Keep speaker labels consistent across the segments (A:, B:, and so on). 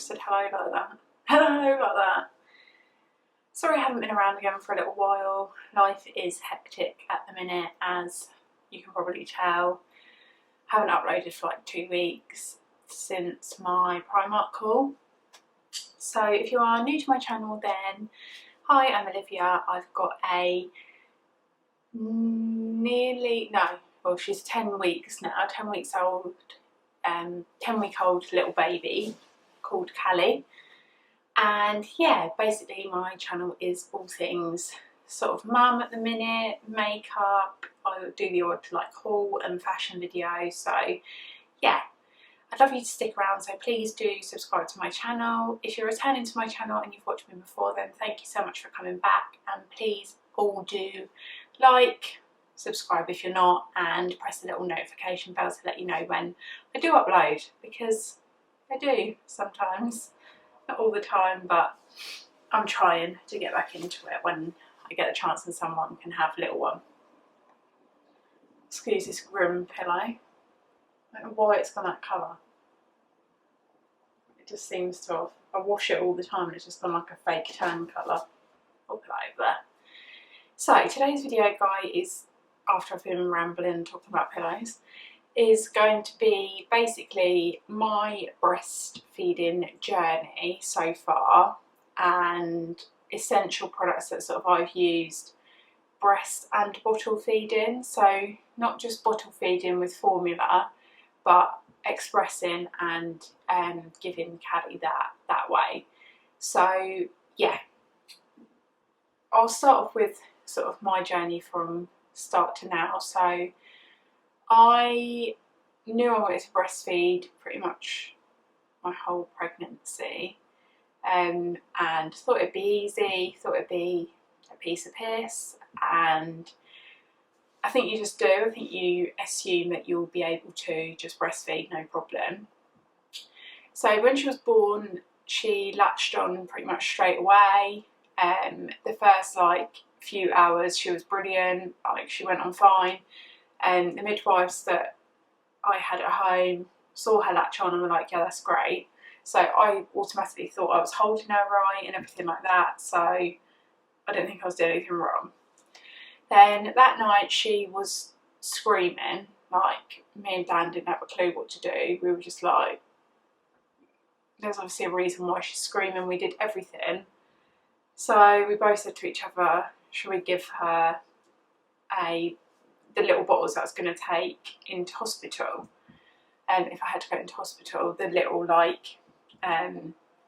A: just said hello like that. Hello like that. Sorry I haven't been around again for a little while. Life is hectic at the minute, as you can probably tell. Haven't uploaded for like 2 weeks since my Primark haul. So if you are new to my channel then, hi, I'm Olivia. I've got a she's 10 weeks now, 10 weeks old, 10-week-old little baby called Cali. And yeah, basically my channel is all things sort of mum at the minute, makeup. I do the odd like haul and fashion video. So yeah, I'd love you to stick around, so please do subscribe to my channel. If you're returning to my channel and you've watched me before, then thank you so much for coming back, and please all do like, subscribe if you're not, and press the little notification bell to let you know when I do upload, because I do sometimes. Not all the time, but I'm trying to get back into it when I get the chance and someone can have a little one. Excuse this grim pillow. I don't know why it's got that colour. It just seems to have, I wash it all the time and it's just gone like a fake tan colour. I'll put that over there. So today's video, guy, is, after I've been rambling and talking about pillows, is going to be basically my breastfeeding journey so far, and essential products that sort of I've used breast and bottle feeding. So not just bottle feeding with formula, but expressing and giving Cali that way. So yeah, I'll start off with sort of my journey from start to now. So I knew I wanted to breastfeed pretty much my whole pregnancy, and thought it'd be easy, thought it'd be a piece of piss, and I think you just do. I think you assume that you'll be able to just breastfeed, no problem. So when she was born, she latched on pretty much straight away. The first like few hours she was brilliant, like she went on fine. And the midwives that I had at home saw her latch on and were like, yeah, that's great. So I automatically thought I was holding her right and everything like that. So I didn't think I was doing anything wrong. Then that night she was screaming, like me and Dan didn't have a clue what to do. We were just like, there's obviously a reason why she's screaming. We did everything. So we both said to each other, should we give her the little bottles that I was going to take into hospital, if I had to go into hospital, the little like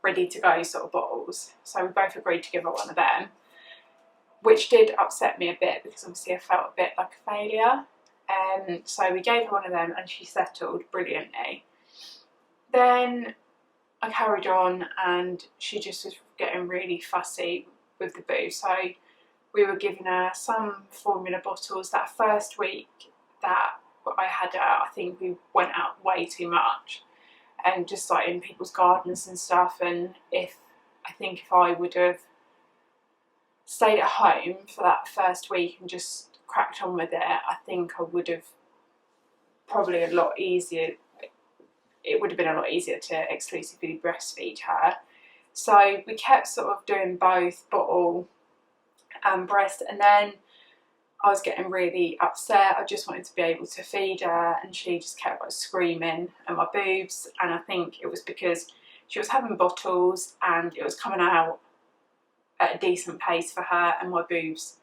A: ready to go sort of bottles. So we both agreed to give her one of them, which did upset me a bit because obviously I felt a bit like a failure. So we gave her one of them and she settled brilliantly. Then I carried on and she just was getting really fussy with the boo. So we were giving her some formula bottles. That first week that I had her, I think we went out way too much, and just like in people's gardens and stuff. And I think if I would have stayed at home for that first week and just cracked on with it, I think I would have probably it would have been a lot easier to exclusively breastfeed her. So we kept sort of doing both bottle and breast, and then I was getting really upset. I just wanted to be able to feed her, and she just kept like screaming at my boobs. And I think it was because she was having bottles and it was coming out at a decent pace for her, and my boobs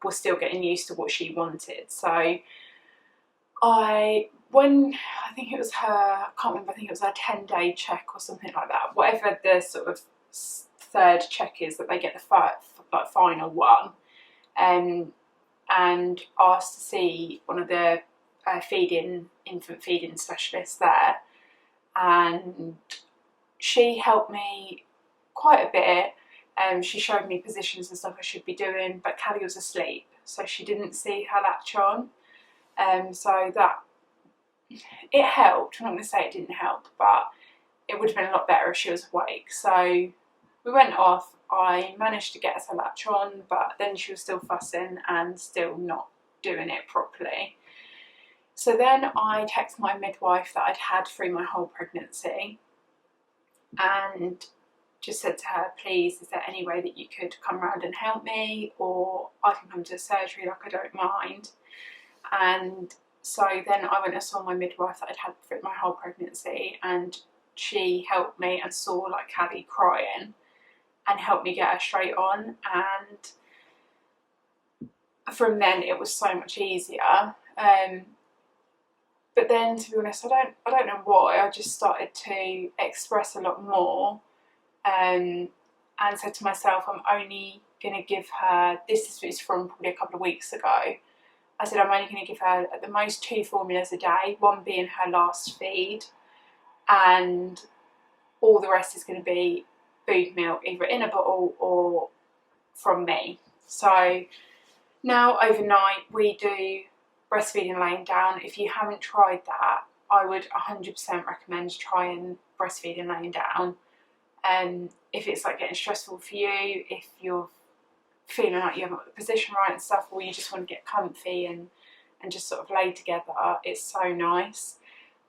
A: were still getting used to what she wanted. So I think it was her, I can't remember, I think it was her 10-day check or something like that, whatever the sort of third check is that they get the final one, and asked to see one of the infant feeding specialists there, and she helped me quite a bit. She showed me positions and stuff I should be doing, but Cali was asleep, so she didn't see her latch on. So that, it helped. I'm not going to say it didn't help, but it would have been a lot better if she was awake. So we went off. I managed to get her to latch on, but then she was still fussing and still not doing it properly. So then I texted my midwife that I'd had through my whole pregnancy, and just said to her, please, is there any way that you could come round and help me, or I can come to the surgery, like I don't mind. And so then I went and saw my midwife that I'd had for my whole pregnancy, and she helped me and saw like Cali crying and helped me get her straight on, and from then it was so much easier. But then, to be honest, I don't know why, I just started to express a lot more, and said to myself, I'm only going to give her, this is from probably a couple of weeks ago, I said I'm only going to give her at the most 2 formulas a day, one being her last feed, and all the rest is going to be food milk, either in a bottle or from me. So now overnight we do breastfeeding laying down. If you haven't tried that, I would 100% recommend trying breastfeeding laying down. If it's like getting stressful for you, if you're feeling like you haven't got the position right and stuff, or you just want to get comfy and just sort of lay together, it's so nice.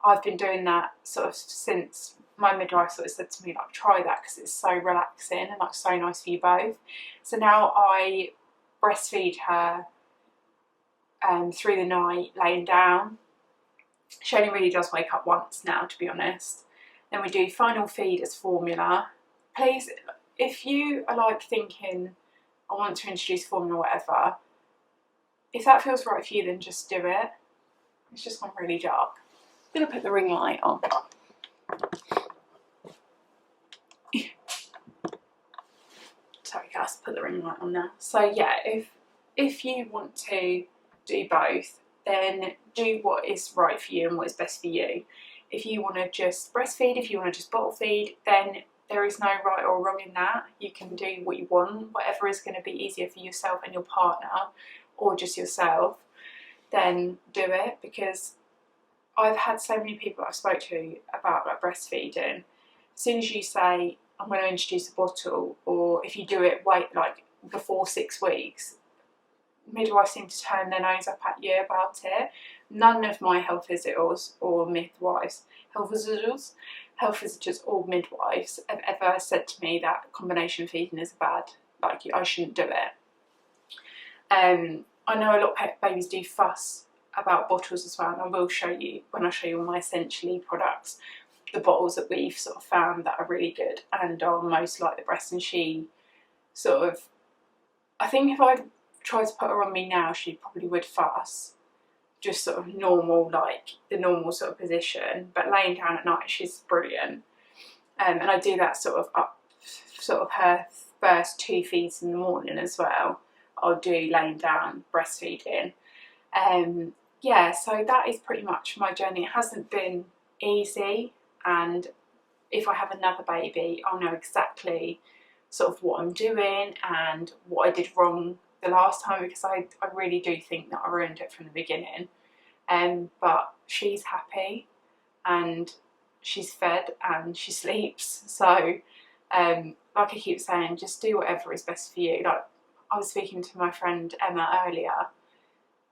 A: I've been doing that sort of since my midwife sort of said to me, like, try that because it's so relaxing and like so nice for you both. So now I breastfeed her through the night laying down. She only really does wake up once now, to be honest. Then we do final feed as formula. Please, if you are like thinking, I want to introduce formula or whatever, if that feels right for you, then just do it. It's just gone really dark. I'm going to put the ring light on. Sorry guys, put the ring light on now. So yeah, if you want to do both, then do what is right for you and what is best for you. If you want to just breastfeed, if you want to just bottle feed, then there is no right or wrong in that. You can do what you want, whatever is going to be easier for yourself and your partner, or just yourself, then do it. Because I've had so many people I've spoke to about like breastfeeding. As soon as you say, I'm going to introduce a bottle, or if you do it like before 6 weeks, midwives seem to turn their nose up at you about it. None of my health visitors or midwives, health visitors or midwives have ever said to me that combination feeding is bad, like I shouldn't do it. I know a lot of babies do fuss about bottles as well, and I will show you, when I show you all my Essentially products, the bottles that we've sort of found that are really good and are most like the breast. And she sort of, I think if I tried to put her on me now, she probably would fuss, just sort of normal, like the normal sort of position, but laying down at night she's brilliant. And I do that sort of up, sort of her first 2 feeds in the morning as well. I'll do laying down breastfeeding. Yeah, so that is pretty much my journey. It hasn't been easy, and if I have another baby, I'll know exactly sort of what I'm doing and what I did wrong the last time, because I really do think that I ruined it from the beginning. But she's happy and she's fed and she sleeps. So like I keep saying, just do whatever is best for you. Like I was speaking to my friend Emma earlier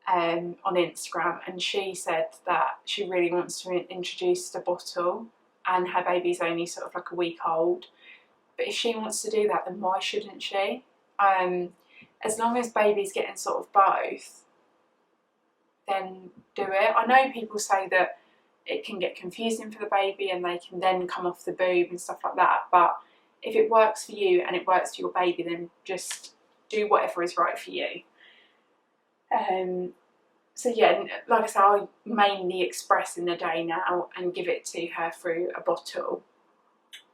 A: on Instagram, and she said that she really wants to introduce the bottle, and her baby's only sort of like a week old. But if she wants to do that, then why shouldn't she? As long as baby's getting sort of both, then do it. I know people say that it can get confusing for the baby and they can then come off the boob and stuff like that, but if it works for you and it works for your baby, then just do whatever is right for you. So yeah, like I said, I mainly express in the day now and give it to her through a bottle.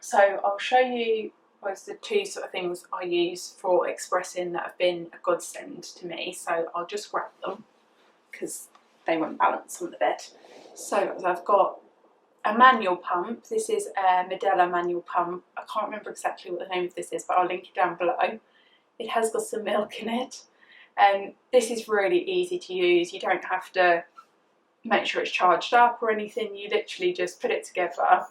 A: So I'll show you the 2 sort of things I use for expressing that have been a godsend to me. So I'll just grab them because they won't balance on the bed. So I've got a manual pump. This is a Medela manual pump. I can't remember exactly what the name of this is, but I'll link it down below. It has got some milk in it. This is really easy to use. You don't have to make sure it's charged up or anything. You literally just put it together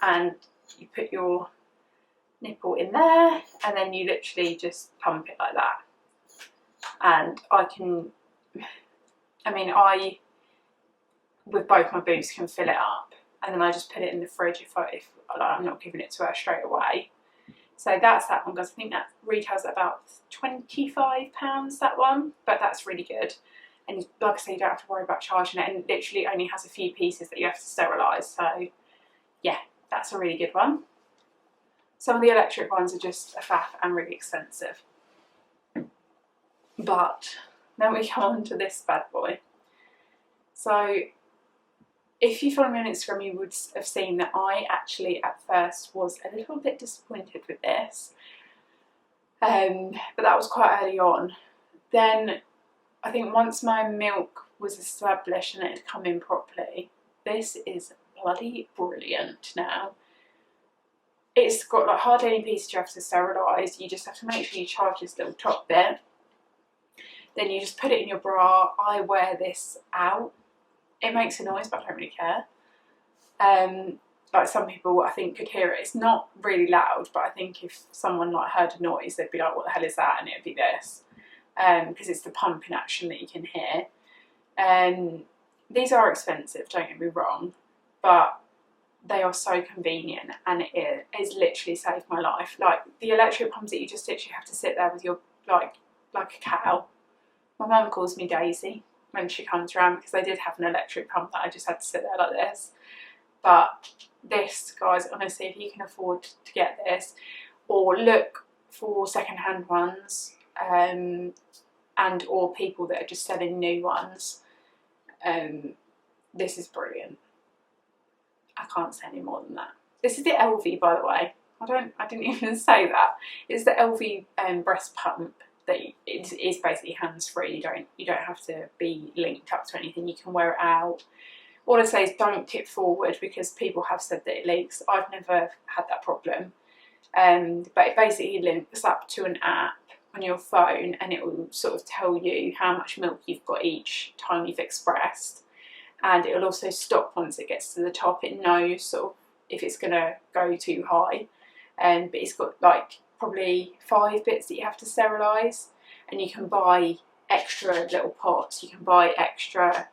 A: and you put your nipple in there, and then you literally just pump it like that. And I with both my boobs can fill it up, and then I just put it in the fridge if I'm not giving it to her straight away. So that's that one, guys. I think that retails at about £25, that one, but that's really good. And like I say, you don't have to worry about charging it, and it literally only has a few pieces that you have to sterilise. So yeah, that's a really good one. Some of the electric ones are just a faff and really expensive. But then we come on to this bad boy. So if you follow me on Instagram, you would have seen that I actually at first was a little bit disappointed with this, but that was quite early on. Then I think once my milk was established and it had come in properly, this is bloody brilliant now. It's got like hardly any pieces you have to sterilise. You just have to make sure you charge this little top bit. Then you just put it in your bra. I wear this out. It makes a noise, but I don't really care. Like some people, I think, could hear it. It's not really loud, but I think if someone like heard a noise, they'd be like, "What the hell is that?" And it'd be this, because it's the pumping action that you can hear. These are expensive, don't get me wrong, but they are so convenient, and it has literally saved my life. Like the electric pumps that you just literally have to sit there with your like a cow. My mum calls me Daisy when she comes around, because I did have an electric pump that I just had to sit there like this. But this, guys, honestly, if you can afford to get this, or look for second-hand ones, and or people that are just selling new ones, this is brilliant. I can't say any more than that. This is the Elvie, by the way. I didn't even say that. It's the Elvie breast pump that is basically hands-free. You don't have to be linked up to anything. You can wear it out. All I say is don't tip forward, because people have said that it leaks. I've never had that problem. But it basically links up to an app on your phone, and it will sort of tell you how much milk you've got each time you've expressed. And it will also stop once it gets to the top. It knows sort of if it's going to go too high. But it's got like probably 5 bits that you have to sterilise, and you can buy extra little pots. You can buy extra,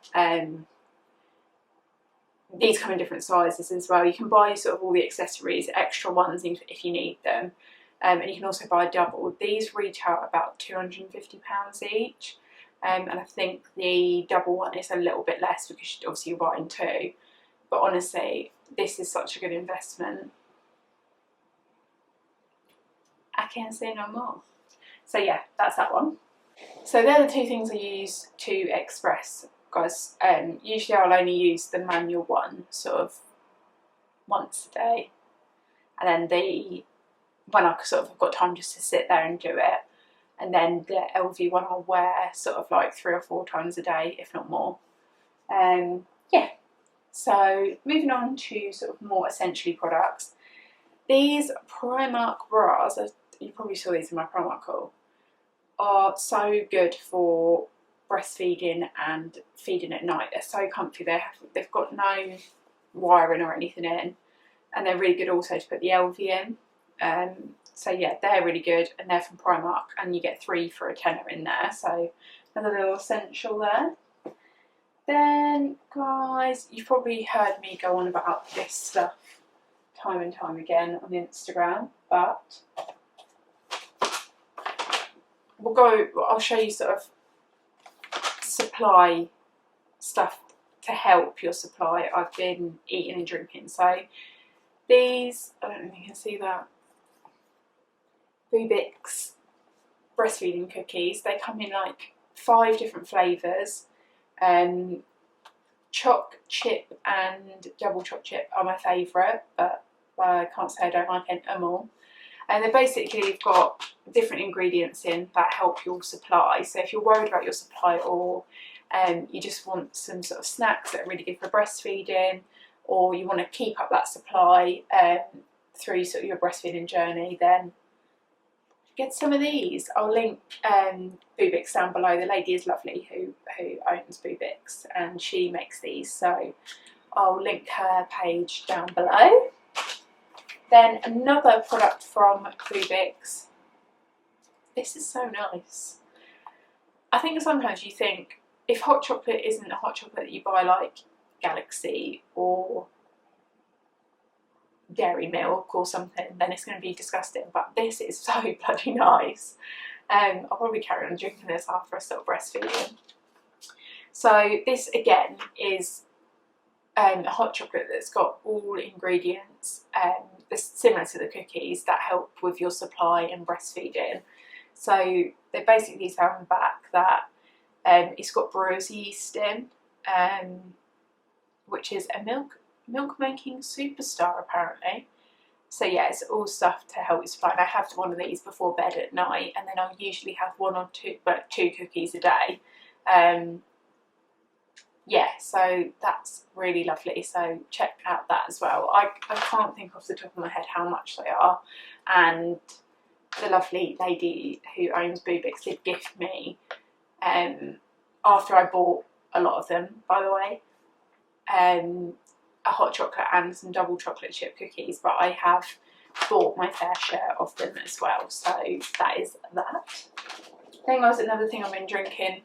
A: these come in different sizes as well. You can buy sort of all the accessories, extra ones if you need them, and you can also buy double. These retail about £250 each, and I think the double one is a little bit less because obviously you're buying 2. But honestly, this is such a good investment. I can't say no more. So yeah, that's that one. So they're the 2 things I use to express, guys. Usually I'll only use the manual one sort of once a day, and then when I sort of have got time just to sit there and do it, and then the Elvie one I'll wear sort of like 3 or 4 times a day, if not more. Yeah. So moving on to sort of more essentially products. These Primark bras, you probably saw these in my Primark haul, are so good for breastfeeding and feeding at night. They're so comfy. They've got no wiring or anything in, and they're really good also to put the Elvie in. So yeah, they're really good, and they're from Primark, and you get 3 for a tenner in there. So another little essential there. Then, guys, you've probably heard me go on about this stuff time and time again on Instagram, but I'll show you sort of supply stuff to help your supply. I've been eating and drinking. So these, I don't know if you can see that, Boobix breastfeeding cookies. They come in like 5 different flavours. Choc chip and double choc chip are my favourite, but I can't say I don't like them all. And they basically got different ingredients in that help your supply. So if you're worried about your supply, or you just want some sort of snacks that are really good for breastfeeding, or you want to keep up that supply through sort of your breastfeeding journey, then get some of these. I'll link Boobix down below. The lady is Lovely who owns Boobix, and she makes these, so I'll link her page down below. Then another product from Boobix. This is so nice. I think sometimes you think, if hot chocolate isn't a hot chocolate that you buy like Galaxy or dairy milk or something, then it's going to be disgusting. But this is so bloody nice. I'll probably carry on drinking this after I stop breastfeeding. So this again is a hot chocolate that's got all ingredients similar to the cookies that help with your supply and breastfeeding. So they basically say on the back that it's got brewer's yeast in, which is a milk making superstar apparently. So yeah, it's all stuff to help you supply. And I have one of these before bed at night, and then I'll usually have one or two cookies a day. Yeah, so that's really lovely, so check out that as well. I can't think off the top of my head how much they are, and the lovely lady who owns Boobix did gift me, after I bought a lot of them, by the way, a hot chocolate and some double chocolate chip cookies, but I have bought my fair share of them as well, so that is that. Then guys, another thing I've been drinking.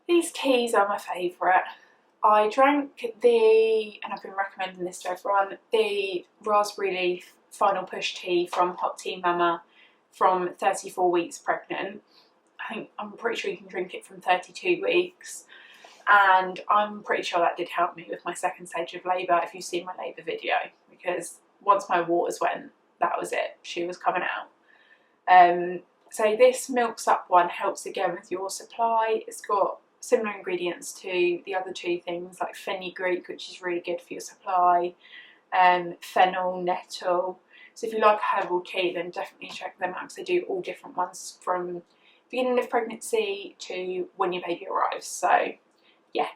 A: These teas are my favourite. I drank and I've been recommending this to everyone, the Raspberry Leaf Final Push tea from Hot Tea Mama from 34 weeks pregnant. I'm pretty sure you can drink it from 32 weeks. And I'm pretty sure that did help me with my second stage of labour, if you've seen my labour video, because once my waters went, that was it. She was coming out. So this Milks Up one helps again with your supply. It's got similar ingredients to the other two things, like fenugreek, which is really good for your supply, fennel, nettle. So if you like a herbal tea, then definitely check them out, because they do all different ones from beginning of pregnancy to when your baby arrives. So yeah,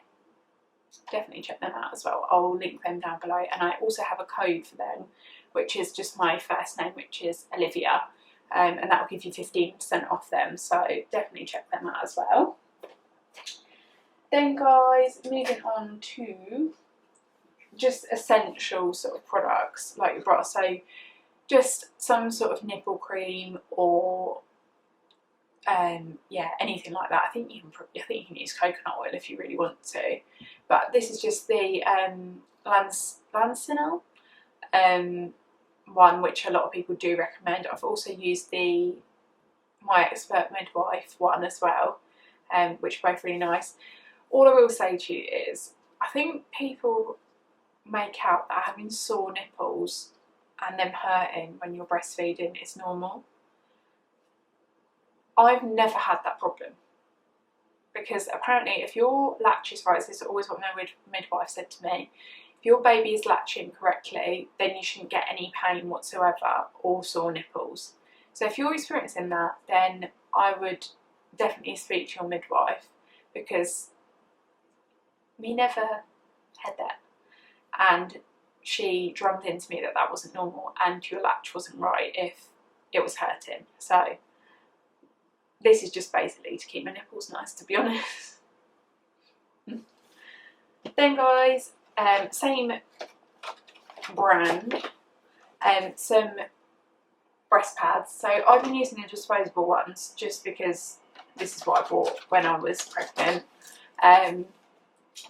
A: definitely check them out as well. I'll link them down below, and I also have a code for them, which is just my first name, which is Olivia, and that will give you 15% off them, so definitely check them out as well. Then guys, moving on to just essential sort of products like your bra, so just some sort of nipple cream or yeah, anything like that. I think you can use coconut oil if you really want to, but this is just the Lancinol one, which a lot of people do recommend. I've also used the My Expert Midwife one as well, which are both really nice. All I will say to you is, I think people make out that having sore nipples and them hurting when you're breastfeeding is normal. I've never had that problem, because apparently if your latch is right, this is always what my midwife said to me, if your baby is latching correctly, then you shouldn't get any pain whatsoever or sore nipples. So if you're experiencing that, then I would definitely speak to your midwife, because me never had that, and she drummed into me that that wasn't normal and your latch wasn't right if it was hurting. So this is just basically to keep my nipples nice, to be honest. Then guys, same brand, some breast pads. So I've been using the disposable ones just because this is what I bought when I was pregnant.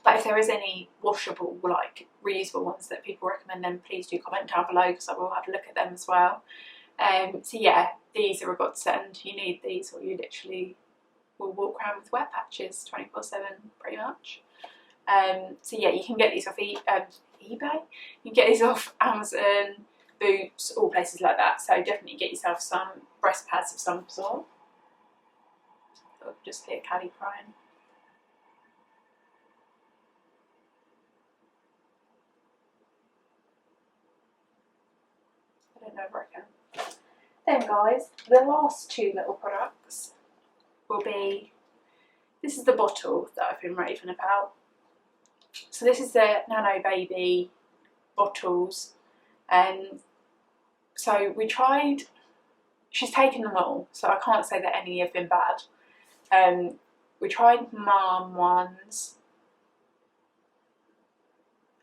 A: But if there is any washable, like reusable ones that people recommend, then please do comment down below, because I will have a look at them as well. So yeah, these are a godsend. You need these, or you literally will walk around with wet patches 24/7 pretty much. So yeah, you can get these off eBay, you can get these off Amazon, Boots, all places like that. So definitely get yourself some breast pads of some sort. I'll just hear Cali crying. I don't know if I can. Then guys, the last two little products will be, this is the bottle that I've been raving about. So this is the Nano Baby bottles. So we tried, she's taken them all, so I can't say that any have been bad. We tried Mum ones.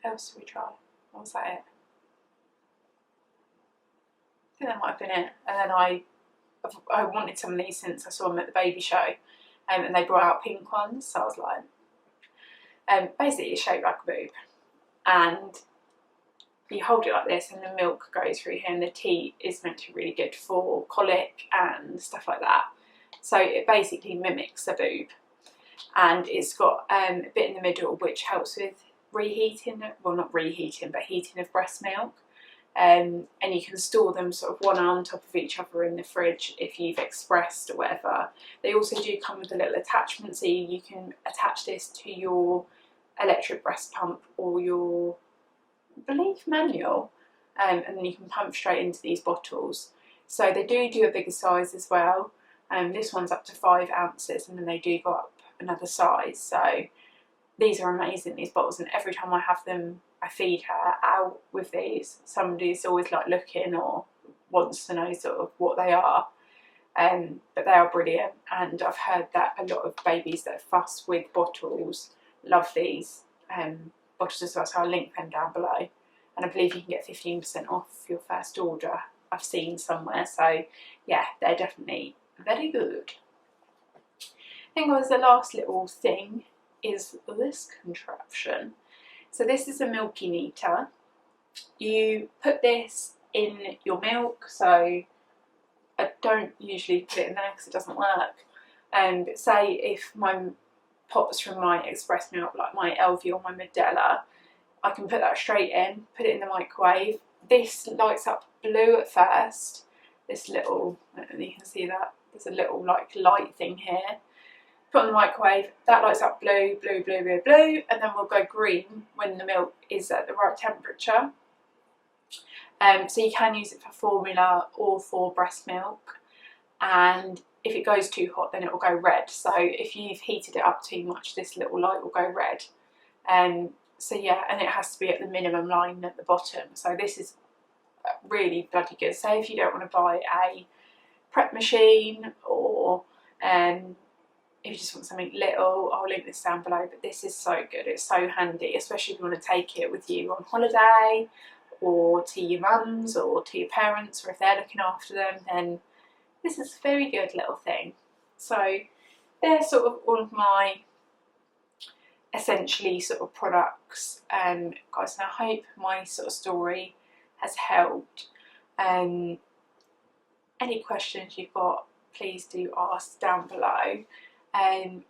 A: What else did we try? What was that it? I think that might have been it. And then I wanted some of these since I saw them at the baby show, and they brought out pink ones, so I was like, basically it's shaped like a boob, and you hold it like this and the milk goes through here, and the tea is meant to be really good for colic and stuff like that. So it basically mimics the boob, and it's got a bit in the middle which helps with reheating, well not reheating, but heating of breast milk. And you can store them sort of one on top of each other in the fridge if you've expressed or whatever. They also do come with a little attachment, so you can attach this to your electric breast pump or your, I believe, manual, and then you can pump straight into these bottles. So they do a bigger size as well. This one's up to 5 ounces, and then they do go up another size. So these are amazing, these bottles, and every time I have them, I feed her out with these. Somebody's always like looking or wants to know sort of what they are, but they are brilliant. And I've heard that a lot of babies that fuss with bottles love these bottles as well, so I'll link them down below. And I believe you can get 15% off your first order, I've seen somewhere. So yeah, they're definitely very good. I think guys, the last little thing is this contraption. So this is a milky meter. You put this in your milk, so I don't usually put it in there because it doesn't work. But say if my pops from my express milk, like my Elvie or my Medela, I can put that straight in, put it in the microwave. This lights up blue at first. This little, I don't know if you can see that, there's a little like light thing here. Put on the microwave, that lights up blue, blue, blue, blue, blue, and then we'll go green when the milk is at the right temperature. So you can use it for formula or for breast milk, and if it goes too hot then it will go red. So if you've heated it up too much, this little light will go red. So yeah, and it has to be at the minimum line at the bottom. So this is really bloody good. Say if you don't want to buy a prep machine, or if you just want something little, I'll link this down below, but this is so good, it's so handy, especially if you want to take it with you on holiday, or to your mums, or to your parents, or if they're looking after them, then this is a very good little thing. So they're sort of all of my essentially sort of products, guys, and I hope my sort of story has helped. Any questions you've got, please do ask down below.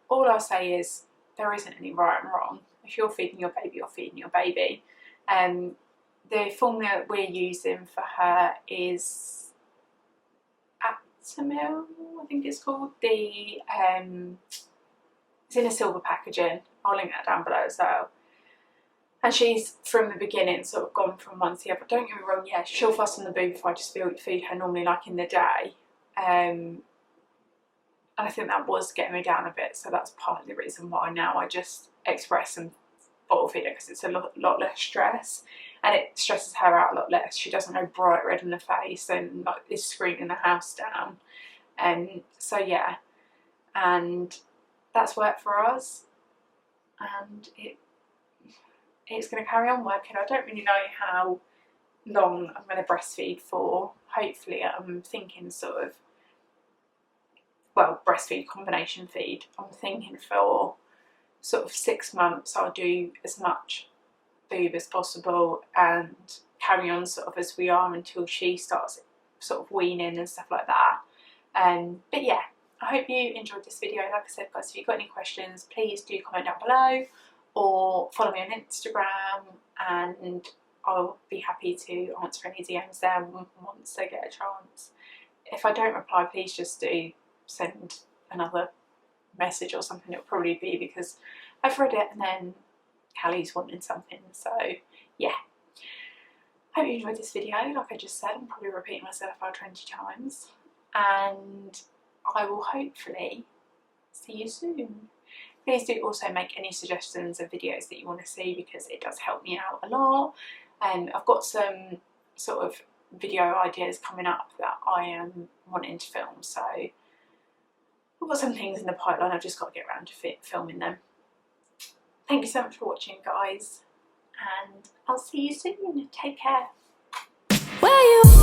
A: All I'll say is there isn't any right and wrong. If you're feeding your baby, you're feeding your baby. The formula we're using for her is Actimel, I think it's called. It's in a silver packaging. I'll link that down below as well. And she's from the beginning sort of gone from one to the other. Don't get me wrong, yeah, she'll fuss on the boob if I just feed her normally like in the day. And I think that was getting me down a bit, so that's part of the reason why now I just express and bottle feed her, because it's a lot less stress, and it stresses her out a lot less. She doesn't go bright red in the face and like is screaming the house down. So yeah, and that's worked for us, and it's going to carry on working. I don't really know how long I'm going to breastfeed for. Hopefully I'm thinking sort of, well, breastfeed, combination feed, I'm thinking for sort of 6 months I'll do as much boob as possible and carry on sort of as we are until she starts sort of weaning and stuff like that. But yeah, I hope you enjoyed this video. Like I said, guys, if you've got any questions, please do comment down below or follow me on Instagram, and I'll be happy to answer any DMs there once I get a chance. If I don't reply, please just do send another message or something. It'll probably be because I've read it and then Cali's wanting something. So yeah, hope you enjoyed this video. Like I just said, I'm probably repeating myself about 20 times, and I will hopefully see you soon. Please do also make any suggestions of videos that you want to see, because it does help me out a lot. And I've got some sort of video ideas coming up that I am wanting to film, so I've got some things in the pipeline. I've just got to get around to filming them. Thank you so much for watching, guys, and I'll see you soon. Take care. Where you